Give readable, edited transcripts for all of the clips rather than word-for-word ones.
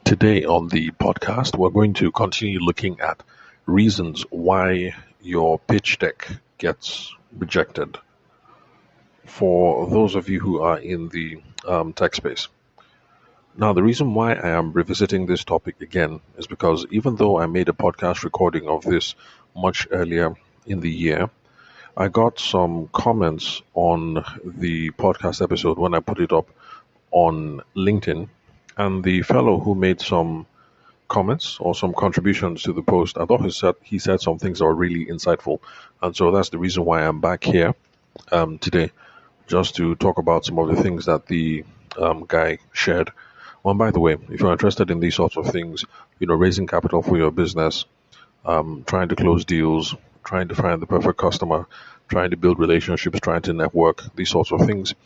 Today on the podcast, we're going to continue looking at reasons why your pitch deck gets rejected for those of you who are in the tech space. Now, the reason why I am revisiting this topic again is because even though I made a podcast recording of this much earlier in the year, I got some comments on the podcast episode when I put it up on LinkedIn. And the fellow who made some comments or some contributions to the post, I thought he said some things that were really insightful. And so that's the reason why I'm back here today, just to talk about some of the things that the guy shared. Well, by the way, if you're interested in these sorts of things, raising capital for your business, trying to close deals, trying to find the perfect customer, trying to build relationships, trying to network, these sorts of things,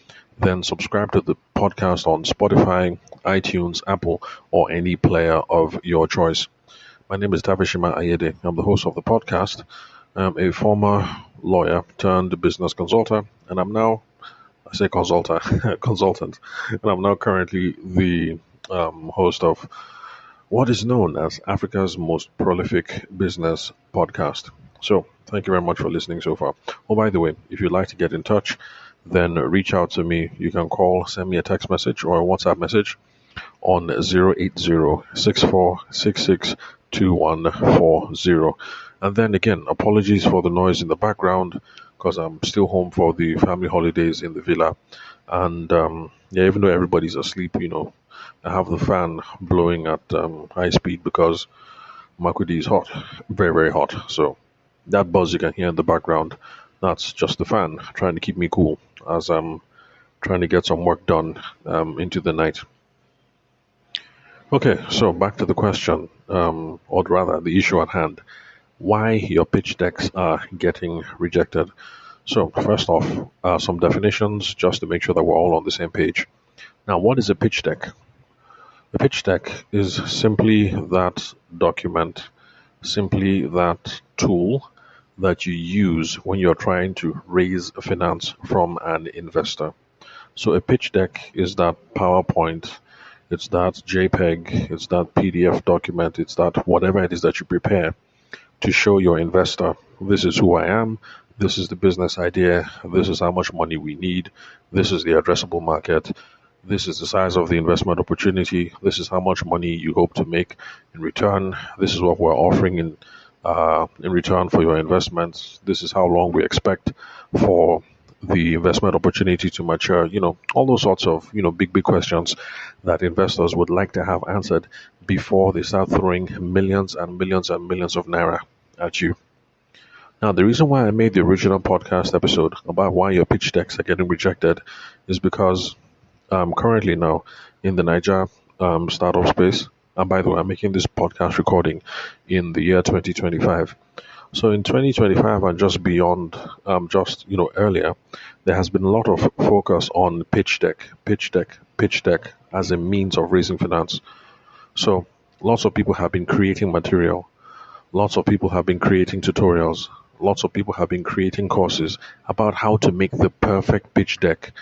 then subscribe to the podcast on Spotify, iTunes, Apple, or any player of your choice. My name is Tavishima Ayede. I'm the host of the podcast. I'm a former lawyer turned business consultant, and I'm now, I say consultant, and I'm now currently the host of what is known as Africa's most prolific business podcast. So, thank you very much for listening so far. Oh, by the way, if you'd like to get in touch, then reach out to me. You can call, send me a text message or a WhatsApp message on 080-6466-2140. And then again, apologies for the noise in the background because I'm still home for the family holidays in the villa. And even though everybody's asleep, I have the fan blowing at high speed because Makurdi is hot, very, very hot. So that buzz you can hear in the background, that's just the fan trying to keep me cool as I'm trying to get some work done into the night. Okay, so back to the question, or rather the issue at hand. Why your pitch decks are getting rejected. So first off, some definitions just to make sure that we're all on the same page. Now, what is a pitch deck? A pitch deck is simply that document, simply that tool that you use when you're trying to raise finance from an investor. So a pitch deck is that PowerPoint, it's that JPEG, it's that PDF document, it's that whatever it is that you prepare to show your investor, this is who I am, this is the business idea, this is how much money we need, this is the addressable market, this is the size of the investment opportunity, this is how much money you hope to make in return, this is what we're offering in return for your investments, this is how long we expect for the investment opportunity to mature, all those sorts of, big questions that investors would like to have answered before they start throwing millions and millions and millions of naira at you. Now, the reason why I made the original podcast episode about why your pitch decks are getting rejected is because I'm currently now in the Niger startup space. And by the way, I'm making this podcast recording in the year 2025. So in 2025 and just beyond, earlier, there has been a lot of focus on pitch deck as a means of raising finance. So lots of people have been creating material. Lots of people have been creating tutorials. Lots of people have been creating courses about how to make the perfect pitch deck.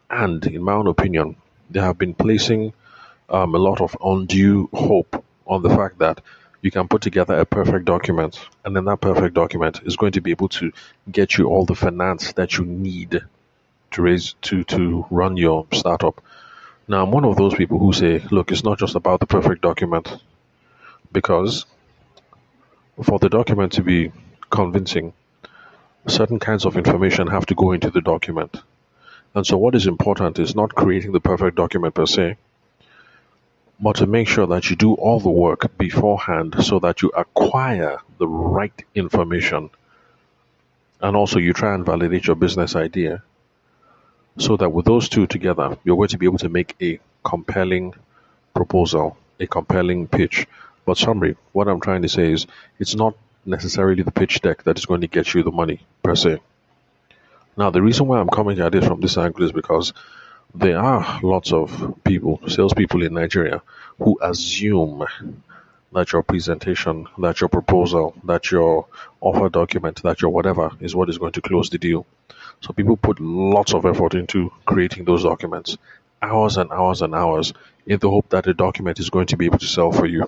And in my own opinion, they have been placing a lot of undue hope on the fact that you can put together a perfect document, and then that perfect document is going to be able to get you all the finance that you need to raise to run your startup. Now, I'm one of those people who say, look, it's not just about the perfect document, because for the document to be convincing, certain kinds of information have to go into the document. And so what is important is not creating the perfect document per se, but to make sure that you do all the work beforehand so that you acquire the right information. And also you try and validate your business idea so that with those two together, you're going to be able to make a compelling proposal, a compelling pitch. But summary, what I'm trying to say is it's not necessarily the pitch deck that is going to get you the money per se. Now, the reason why I'm coming at it from this angle is because there are lots of people, salespeople in Nigeria, who assume that your presentation, that your proposal, that your offer document, that your whatever is what is going to close the deal. So people put lots of effort into creating those documents hours and hours and hours in the hope that the document is going to be able to sell for you.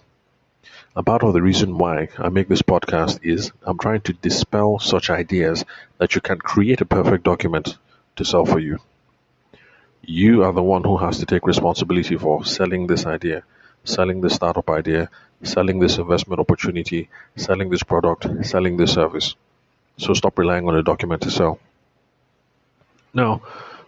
And part of the reason why I make this podcast is I'm trying to dispel such ideas that you can create a perfect document to sell for you. You are the one who has to take responsibility for selling this idea, selling this startup idea, selling this investment opportunity, selling this product, selling this service. So stop relying on a document to sell. Now,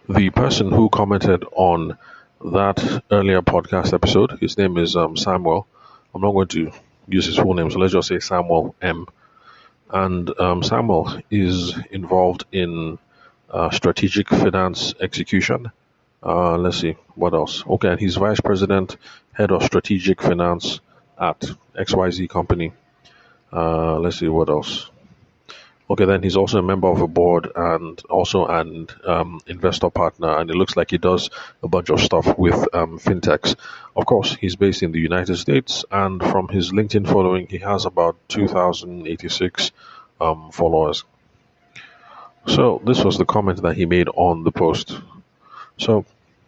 the person who commented on that earlier podcast episode, his name is Samuel. I'm not going to use his full name, so let's just say Samuel M. And Samuel is involved in strategic finance execution. Let's see, what else? Okay, and he's vice president, head of strategic finance at XYZ company. Let's see, what else? Okay, then he's also a member of a board and also an investor partner, and it looks like he does a bunch of stuff with fintechs. Of course, he's based in the United States, and from his LinkedIn following, he has about 2,086 followers. So this was the comment that he made on the post. So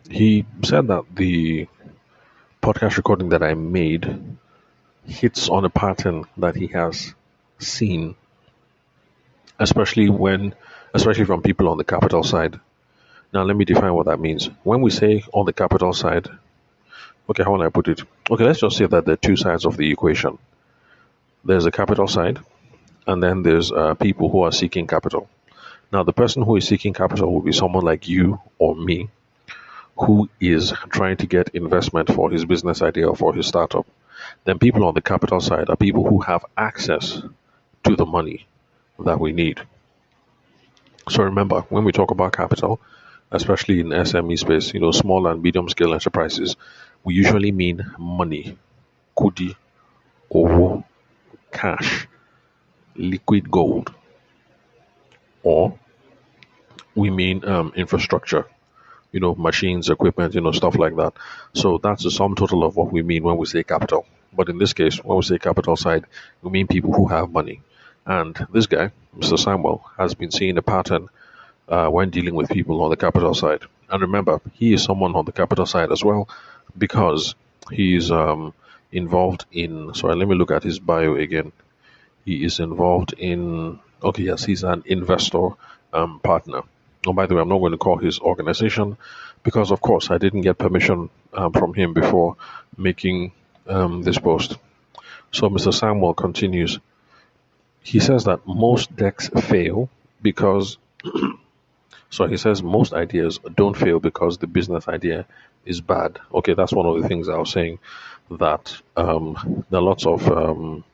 he said that the podcast recording that I made hits on a pattern that he has seen, especially from people on the capital side. Now let me define what that means. When we say on the capital side, okay, how will I put it? Okay, let's just say that there are two sides of the equation. There's a capital side, and then there's people who are seeking capital. Now, the person who is seeking capital will be someone like you or me, who is trying to get investment for his business idea or for his startup. Then people on the capital side are people who have access to the money that we need. So remember, when we talk about capital, especially in SME space, small and medium scale enterprises, we usually mean money, kudi, owo, cash, liquid gold, or we mean infrastructure, machines, equipment, stuff like that. So that's the sum total of what we mean when we say capital. But in this case, when we say capital side, we mean people who have money. And this guy, Mr. Samuel, has been seeing a pattern when dealing with people on the capital side. And remember, he is someone on the capital side as well, because he's involved in, sorry, let me look at his bio again. He is involved in, okay, yes, he's an investor partner. Oh, by the way, I'm not going to call his organization because, of course, I didn't get permission from him before making this post. So Mr. Samuel continues. He says that most decks fail because, so he says most ideas don't fail because the business idea is bad. Okay, that's one of the things I was saying, that there are lots of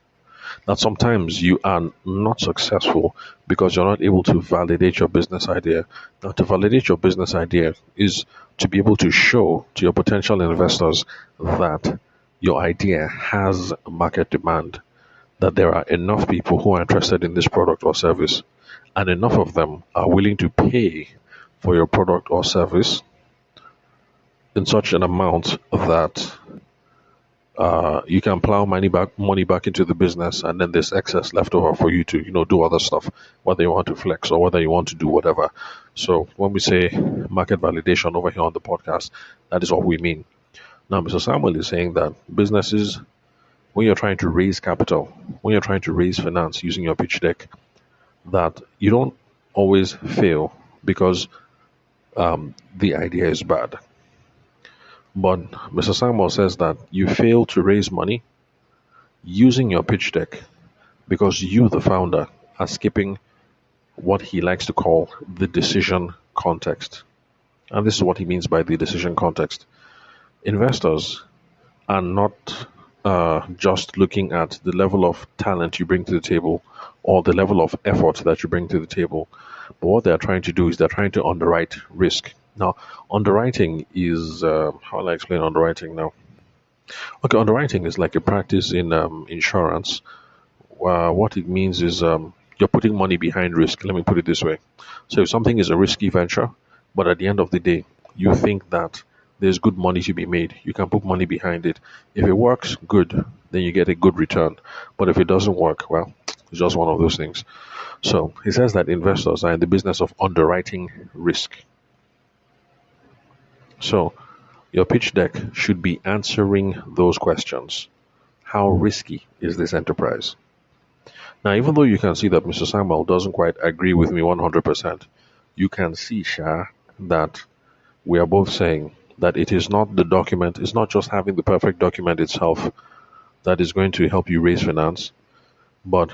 that sometimes you are not successful because you're not able to validate your business idea. Now, to validate your business idea is to be able to show to your potential investors that your idea has market demand, that there are enough people who are interested in this product or service, and enough of them are willing to pay for your product or service in such an amount that you can plow money back into the business, and then there's excess left over for you to do other stuff, whether you want to flex or whether you want to do whatever. So when we say market validation over here on the podcast, that is what we mean. Now, Mr. Samuel is saying that businesses, when you're trying to raise capital, when you're trying to raise finance using your pitch deck, that you don't always fail because the idea is bad. But Mr. Samuel says that you fail to raise money using your pitch deck because you, the founder, are skipping what he likes to call the decision context. And this is what he means by the decision context. Investors are not just looking at the level of talent you bring to the table or the level of effort that you bring to the table. But what they're trying to do is they're trying to underwrite risk. Now, underwriting is, how will I explain underwriting now? Okay, underwriting is like a practice in insurance. What it means is you're putting money behind risk. Let me put it this way. So if something is a risky venture, but at the end of the day, you think that there's good money to be made, you can put money behind it. If it works, good, then you get a good return. But if it doesn't work, well, it's just one of those things. So he says that investors are in the business of underwriting risk. So Your pitch deck should be answering those questions. How risky is this enterprise? Now, even though you can see that Mr. Samuel doesn't quite agree with me 100%, you can see, Sha, that we are both saying that it is not the document, it's not just having the perfect document itself that is going to help you raise finance, but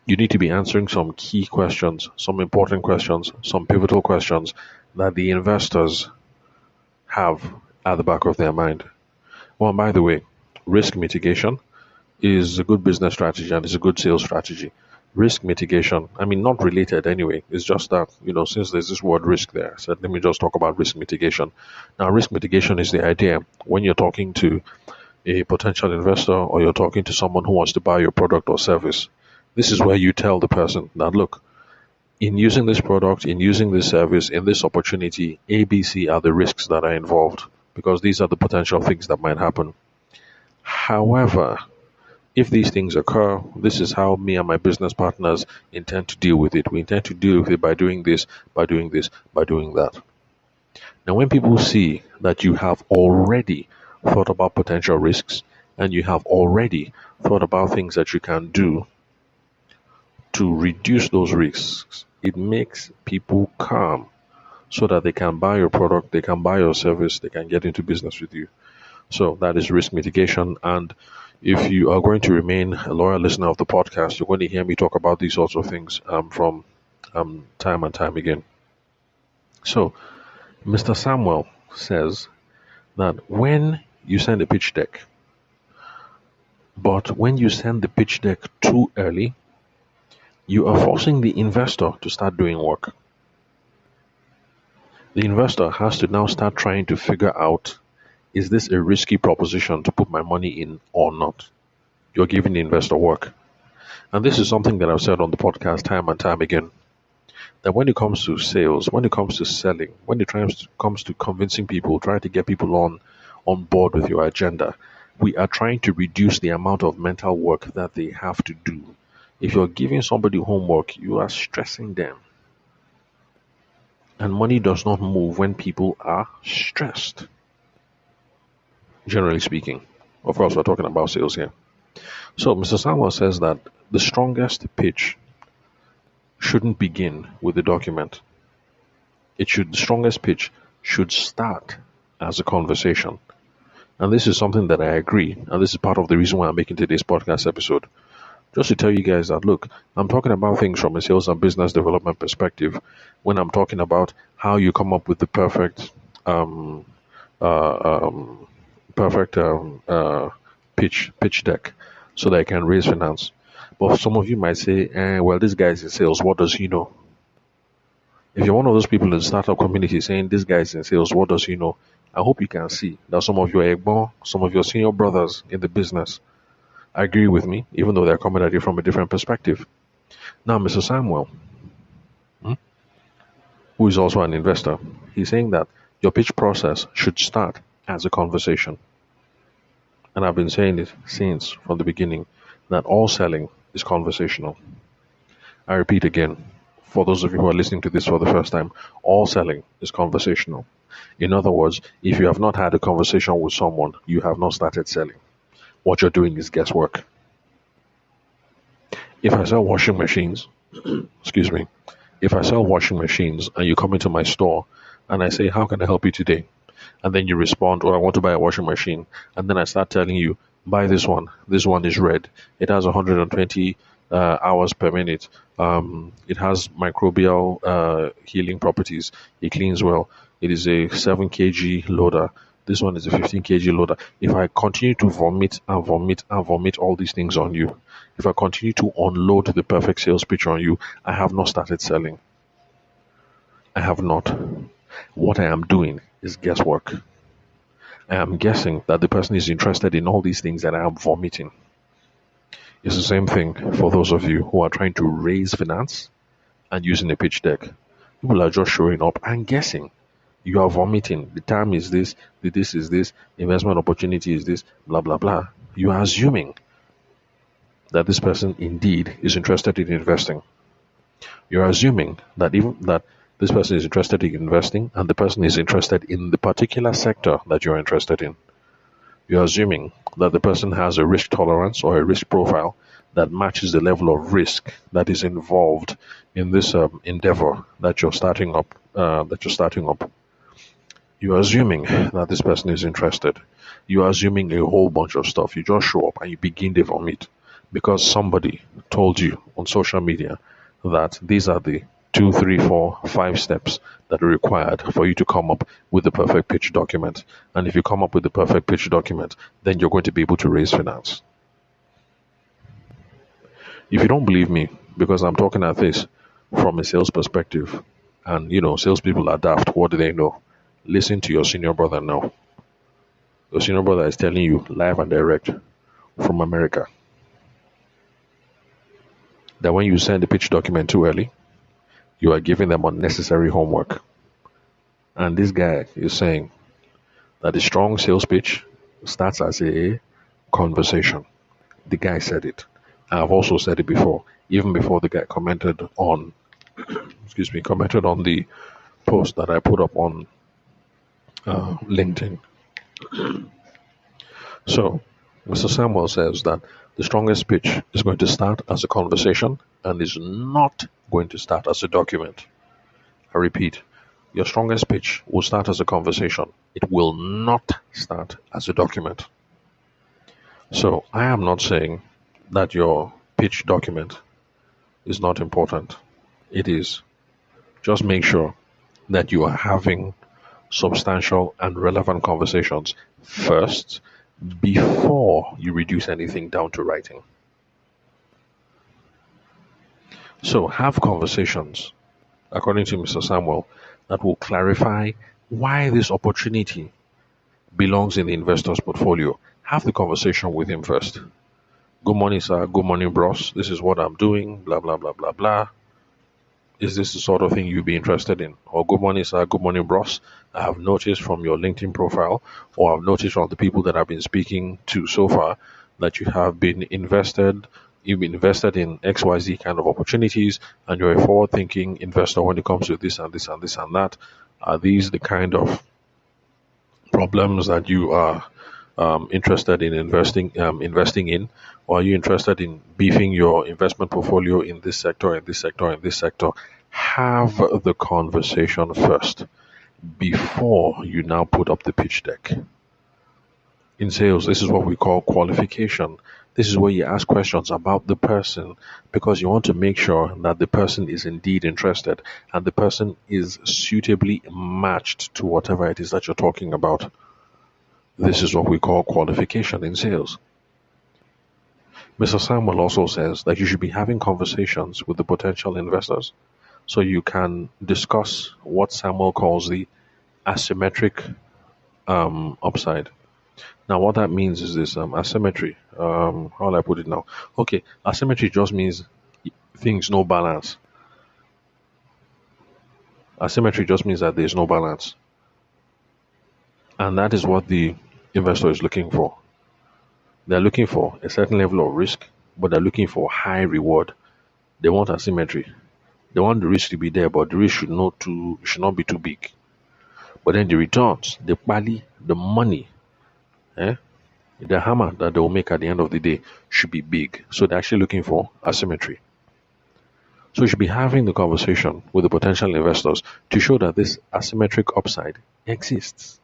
you need to be answering some key questions, some important questions, some pivotal questions that the investors have at the back of their mind. Well, by the way, risk mitigation is a good business strategy and it's a good sales strategy. Risk mitigation, I mean, not related anyway. It's just that, since there's this word risk there, I said, let me just talk about risk mitigation. Now, risk mitigation is the idea when you're talking to a potential investor or you're talking to someone who wants to buy your product or service. This is where you tell the person that, look, in using this product, in using this service, in this opportunity, ABC are the risks that are involved because these are the potential things that might happen. However, if these things occur, this is how me and my business partners intend to deal with it. We intend to deal with it by doing this, by doing this, by doing that. Now, when people see that you have already thought about potential risks and you have already thought about things that you can do to reduce those risks, it makes people calm so that they can buy your product, they can buy your service, they can get into business with you. So that is risk mitigation. And if you are going to remain a loyal listener of the podcast, you're going to hear me talk about these sorts of things from time and time again. So, Mr. Samuel says that when you send a pitch deck, but when you send the pitch deck too early, you are forcing the investor to start doing work. The investor has to now start trying to figure out, is this a risky proposition to put my money in or not? You're giving the investor work. And this is something that I've said on the podcast time and time again. That when it comes to sales, when it comes to selling, when it comes to convincing people, trying to get people on board with your agenda, we are trying to reduce the amount of mental work that they have to do. If you're giving somebody homework, you are stressing them. And money does not move when people are stressed. Generally speaking. Of course, we're talking about sales here. So Mr. Samuel says that the strongest pitch shouldn't begin with the document. The strongest pitch should start as a conversation. And this is something that I agree. And this is part of the reason why I'm making today's podcast episode. Just to tell you guys that, look, I'm talking about things from a sales and business development perspective when I'm talking about how you come up with the perfect pitch deck so that I can raise finance. But some of you might say, well, this guy is in sales. What does he know? If you're one of those people in the startup community saying this guy is in sales, what does he know? I hope you can see that some of your egbon, some of your senior brothers in the business agree with me, even though they're coming at it from a different perspective. Now, Mr. Samuel, who is also an investor, he's saying that your pitch process should start as a conversation. And I've been saying it since from the beginning that all selling is conversational. I repeat again, for those of you who are listening to this for the first time, all selling is conversational. In other words, if you have not had a conversation with someone, you have not started selling. What you're doing is guesswork. If I sell washing machines, excuse me, if I sell washing machines and you come into my store and I say, how can I help you today? And then you respond, I want to buy a washing machine. And then I start telling you, buy this one. This one is red. It has 120 hours per minute. It has microbial healing properties. It cleans well. It is a 7 kg loader. This one is a 15 kg loader. If I continue to vomit and vomit and vomit all these things on you, if I continue to unload the perfect sales pitch on you, I have not started selling. I have not. What I am doing is guesswork. I am guessing that the person is interested in all these things that I am vomiting. It's the same thing for those of you who are trying to raise finance and using a pitch deck. People are just showing up and guessing. You are vomiting. The time is this, the this is this, investment opportunity is this, blah, blah, blah. You are assuming that this person indeed is interested in investing. You're assuming that even that This person is interested in investing, and the person is interested in the particular sector that you're interested in. You're assuming that the person has a risk tolerance or a risk profile that matches the level of risk that is involved in this endeavor that you're starting up. You're assuming that this person is interested. You're assuming a whole bunch of stuff. You just show up and you begin to vomit because somebody told you on social media that these are the 2, 3, 4, 5 steps that are required for you to come up with the perfect pitch document. And if you come up with the perfect pitch document, then you're going to be able to raise finance. If you don't believe me, because I'm talking at this from a sales perspective, and salespeople are daft, what do they know? Listen to your senior brother now. Your senior brother is telling you live and direct from America that when you send the pitch document too early, you are giving them unnecessary homework. And this guy is saying that the strong sales pitch starts as a conversation. The guy said it. I've also said it before, even before the guy commented on the post that I put up on LinkedIn. So, Mr. Samuel says that the strongest pitch is going to start as a conversation and is not going to start as a document. I repeat, your strongest pitch will start as a conversation. It will not start as a document. So, I am not saying that your pitch document is not important. It is. Just make sure that you are having substantial and relevant conversations first before you reduce anything down to writing. So have conversations, according to Mr. Samuel, that will clarify why this opportunity belongs in the investor's portfolio. Have the conversation with him first. Good morning, sir. Good morning, bros. This is what I'm doing. Blah, blah, blah, blah, blah. Is this the sort of thing you'd be interested in? Or good morning, sir. Good morning, bros. I have noticed from your LinkedIn profile, or I've noticed from the people that I've been speaking to so far, that you've been invested in XYZ kind of opportunities, and you're a forward-thinking investor when it comes to this and this and this and that. Are these the kind of problems that you are interested in investing in, or are you interested in beefing your investment portfolio in this sector, in this sector, in this sector? Have the conversation first before you now put up the pitch deck. In sales, this is what we call qualification. This is where you ask questions about the person because you want to make sure that the person is indeed interested and the person is suitably matched to whatever it is that you're talking about. This is what we call qualification in sales. Mr. Samuel also says that you should be having conversations with the potential investors so you can discuss what Samuel calls the asymmetric upside. Now, what that means is this asymmetry. How will I put it now? Okay, asymmetry just means things no balance. Asymmetry just means that there's no balance. And that is what the investor is looking for. They're looking for a certain level of risk, but they're looking for high reward. They want asymmetry. They want the risk to be there, but the risk should not be too big. But then the returns, the money, the hammer that they will make at the end of the day should be big. So they're actually looking for asymmetry. So you should be having the conversation with the potential investors to show that this asymmetric upside exists.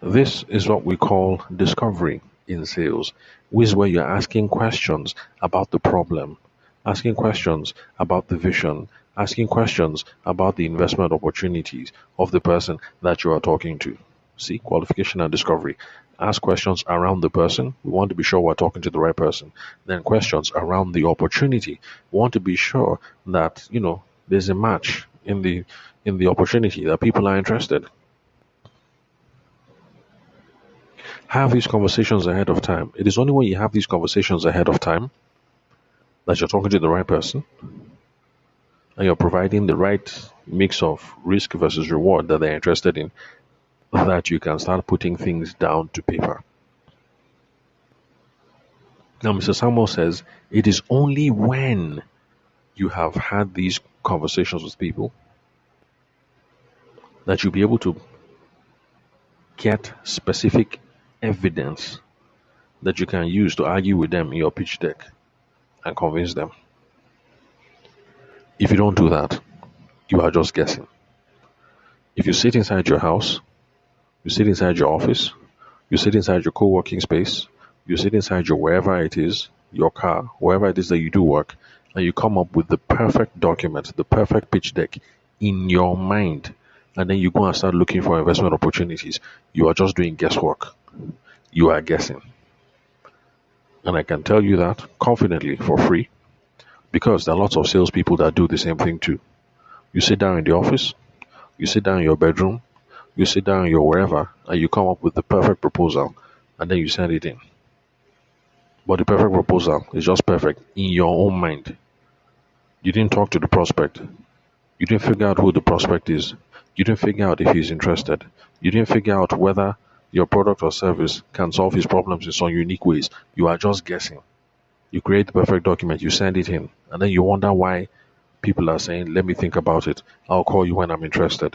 This is what we call discovery in sales, which is where you're asking questions about the problem, asking questions about the vision, asking questions about the investment opportunities of the person that you are talking to. See, qualification and discovery. Ask questions around the person. We want to be sure we're talking to the right person. Then questions around the opportunity. We want to be sure that, there's a match in the opportunity, that people are interested. Have these conversations ahead of time. It is only when you have these conversations ahead of time that you're talking to the right person and you're providing the right mix of risk versus reward that they're interested in, that you can start putting things down to paper. Now, Mr. Samuel says it is only when you have had these conversations with people, that you'll be able to get specific evidence that you can use to argue with them in your pitch deck and convince them. If you don't do that, you are just guessing. If you sit inside your house, you sit inside your office, you sit inside your co-working space, you sit inside your wherever it is, your car, wherever it is that you do work, and you come up with the perfect document, the perfect pitch deck in your mind, and then you go and start looking for investment opportunities, you are just doing guesswork. You are guessing. And I can tell you that confidently for free, because there are lots of salespeople that do the same thing too. You sit down in the office, you sit down in your bedroom, you sit down in your wherever, and you come up with the perfect proposal, and then you send it in. But the perfect proposal is just perfect in your own mind. You didn't talk to the prospect. You didn't figure out who the prospect is. You didn't figure out if he's interested. You didn't figure out whether your product or service can solve his problems in some unique ways. You are just guessing. You create the perfect document, you send it in, and then you wonder why people are saying, let me think about it. I'll call you when I'm interested.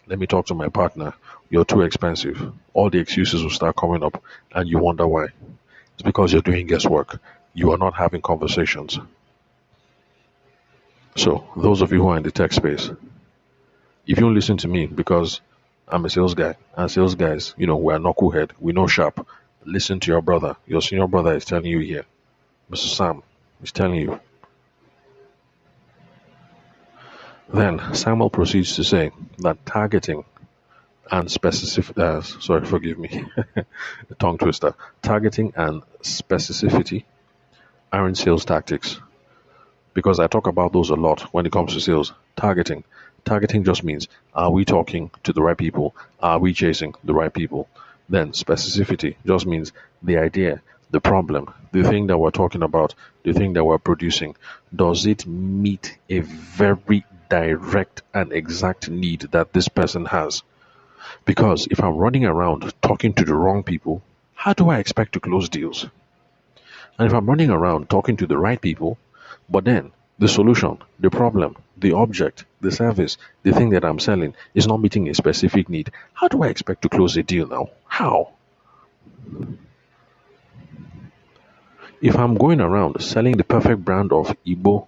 Let me talk to my partner. You're too expensive. All the excuses will start coming up, and you wonder why. It's because you're doing guesswork. You are not having conversations. So, those of you who are in the tech space, if you don't listen to me because I'm a sales guy, and sales guys, we're knucklehead, we know sharp. Listen to your brother. Your senior brother is telling you here. Mr. Sam is telling you. Then Samuel proceeds to say that targeting and sorry, forgive me, tongue twister. Targeting and specificity aren't sales tactics, because I talk about those a lot when it comes to sales. Targeting just means, are we talking to the right people? Are we chasing the right people? Then specificity just means the idea, the problem, the thing that we're talking about, the thing that we're producing. Does it meet a very direct and exact need that this person has? Because if I'm running around talking to the wrong people, how do I expect to close deals? And if I'm running around talking to the right people, but then the solution, the problem, the object, the service, the thing that I'm selling is not meeting a specific need, how do I expect to close a deal now? How? If I'm going around selling the perfect brand of Igbo,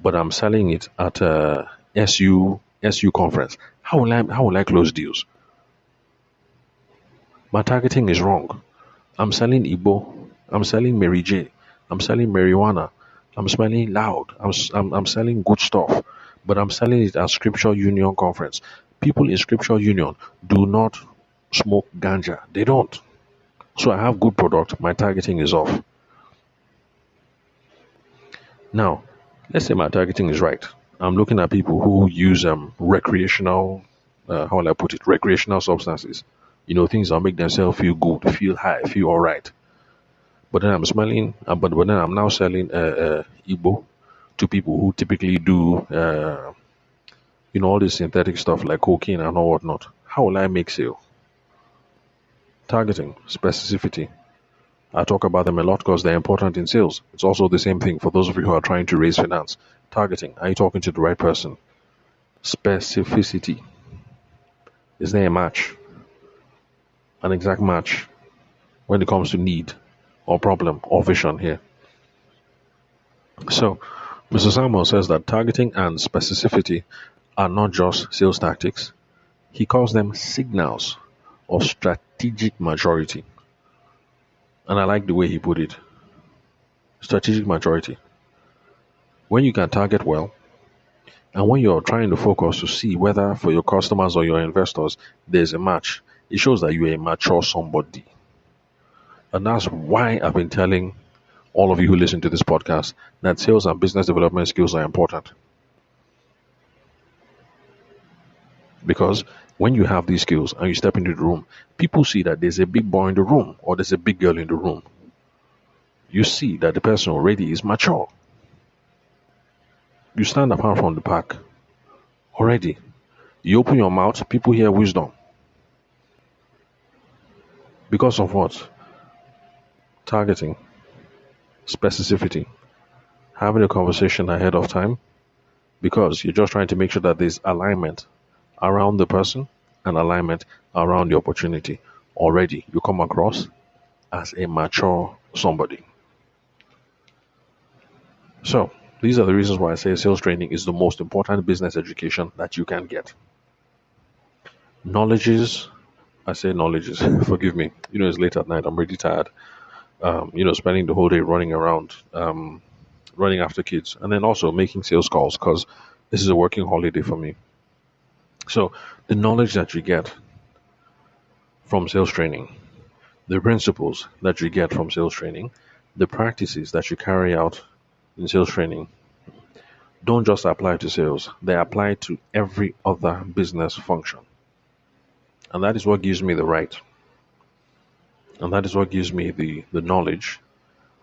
but I'm selling it at a SU conference, how will I close deals? My targeting is wrong. I'm selling Igbo. I'm selling Mary J. I'm selling marijuana. I'm selling loud. I'm selling good stuff. But I'm selling it at Scripture Union Conference. People in Scripture Union do not smoke ganja. They don't. So I have good product. My targeting is off. Now, let's say my targeting is right. I'm looking at people who use recreational, how will I put it, recreational substances. Things that make themselves feel good, feel high, feel all right. But then I'm smelling, but then I'm now selling Igbo to people who typically do, all this synthetic stuff like cocaine and all whatnot. How will I make sale? Targeting, specificity. I talk about them a lot because they're important in sales. It's also the same thing for those of you who are trying to raise finance. Targeting, are you talking to the right person? Specificity. Is there a match? An exact match when it comes to need or problem or vision here. So, Mr. Samuel says that targeting and specificity are not just sales tactics. He calls them signals of strategic maturity. And I like the way he put it. Strategic maturity. When you can target well, and when you're trying to focus to see whether for your customers or your investors there's a match, it shows that you're a mature somebody. And that's why I've been telling all of you who listen to this podcast that sales and business development skills are important. Because when you have these skills and you step into the room, people see that there's a big boy in the room or there's a big girl in the room. You see that the person already is mature. You stand apart from the pack already. You open your mouth, people hear wisdom. Because of what? Targeting, specificity, having a conversation ahead of time, because you're just trying to make sure that there's alignment around the person and alignment around the opportunity. Already, you come across as a mature somebody. So, these are the reasons why I say sales training is the most important business education that you can get. Knowledges, I say knowledges, forgive me. It's late at night, I'm really tired. Spending the whole day running around, running after kids, and then also making sales calls because this is a working holiday for me. So, the knowledge that you get from sales training, the principles that you get from sales training, the practices that you carry out in sales training don't just apply to sales, they apply to every other business function. And that is what gives me the right. And that is what gives me the knowledge.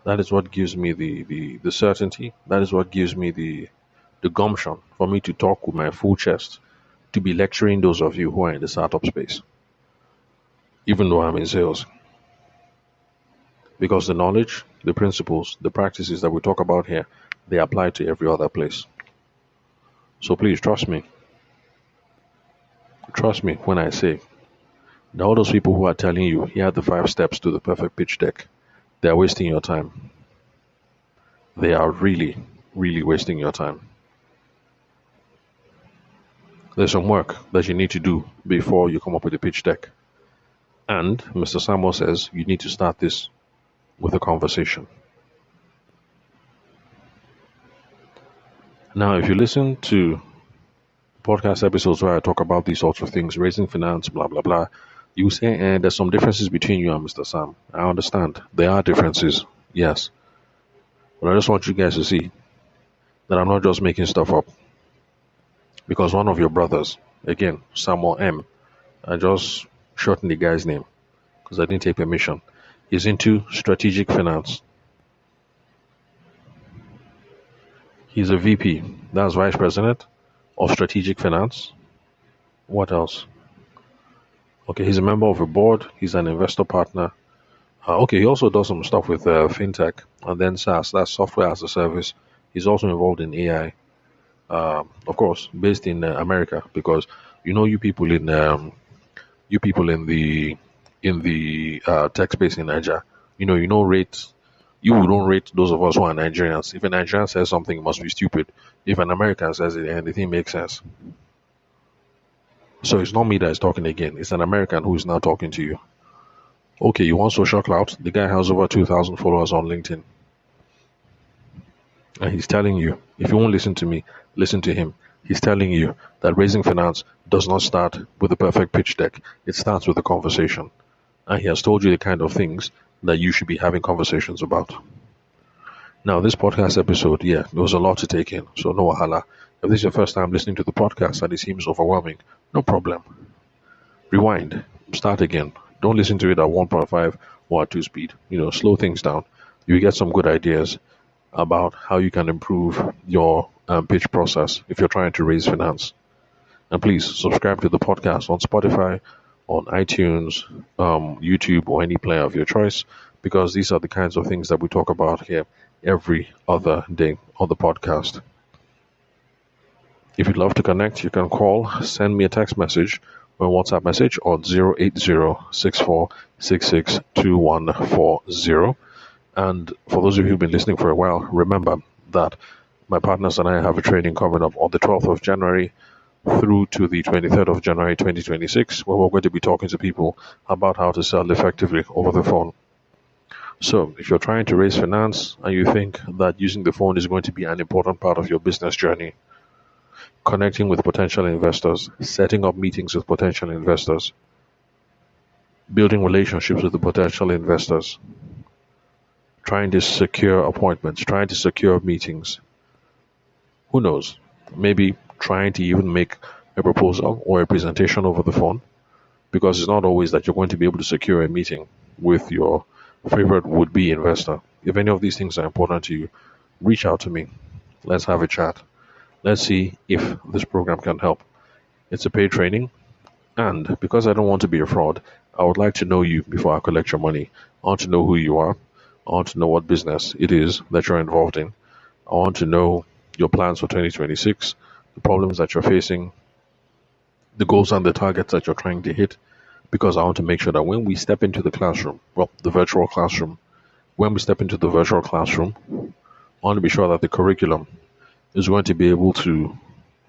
That is what gives me the certainty. That is what gives me the gumption for me to talk with my full chest, to be lecturing those of you who are in the startup space, even though I'm in sales. Because the knowledge, the principles, the practices that we talk about here, they apply to every other place. So please trust me. Trust me when I say that all those people who are telling you, here are the 5 steps to the perfect pitch deck, they are wasting your time. They are really, really wasting your time. There's some work that you need to do before you come up with a pitch deck. And Mr. Samuel says you need to start this with a conversation. Now, if you listen to podcast episodes where I talk about these sorts of things, raising finance, blah, blah, blah, you say, there's some differences between you and Mr. Sam. I understand. There are differences, yes. But I just want you guys to see that I'm not just making stuff up. Because one of your brothers, again, Samuel M., I just shortened the guy's name because I didn't take permission, is into strategic finance. He's a VP, that's Vice President of Strategic Finance. What else? Okay, he's a member of a board. He's an investor partner. Okay, he also does some stuff with fintech and then SaaS, that's software as a service. He's also involved in AI, of course, based in America, because you people in the tech space in Nigeria, rate. You don't rate those of us who are Nigerians. If a Nigerian says something, it must be stupid. If an American says it, and the thing makes sense. So it's not me that is talking again. It's an American who is now talking to you. Okay, you want social clout? The guy has over 2,000 followers on LinkedIn. And he's telling you, if you won't listen to me, listen to him. He's telling you that raising finance does not start with the perfect pitch deck. It starts with a conversation. And he has told you the kind of things that you should be having conversations about. Now, this podcast episode, there was a lot to take in, so no wahala. If this is your first time listening to the podcast and it seems overwhelming, no problem. Rewind, start again. Don't listen to it at 1.5 or at 2 speed. Slow things down. You get some good ideas about how you can improve your pitch process if you're trying to raise finance. And please subscribe to the podcast on Spotify, on iTunes, YouTube, or any player of your choice, because these are the kinds of things that we talk about here every other day on the podcast. If you'd love to connect, you can call, send me a text message or a WhatsApp message on 080-6466-2140. And for those of you who've been listening for a while, remember that my partners and I have a training coming up on the 12th of January through to the 23rd of January 2026, where we're going to be talking to people about how to sell effectively over the phone. So if you're trying to raise finance and you think that using the phone is going to be an important part of your business journey, connecting with potential investors, setting up meetings with potential investors, building relationships with the potential investors, trying to secure appointments, trying to secure meetings, who knows, maybe trying to even make a proposal or a presentation over the phone, because it's not always that you're going to be able to secure a meeting with your favorite would-be investor. If any of these things are important to you, reach out to me. Let's have a chat. Let's see if this program can help. It's a paid training, and because I don't want to be a fraud, I would like to know you before I collect your money. I want to know who you are. I want to know what business it is that you're involved in. I want to know your plans for 2026, the problems that you're facing, the goals and the targets that you're trying to hit, because I want to make sure that when we step into the classroom, well, the virtual classroom, when we step into the virtual classroom, I want to be sure that the curriculum is going to be able to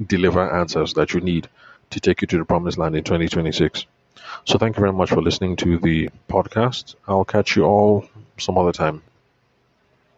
deliver answers that you need to take you to the promised land in 2026. So thank you very much for listening to the podcast. I'll catch you all some other time.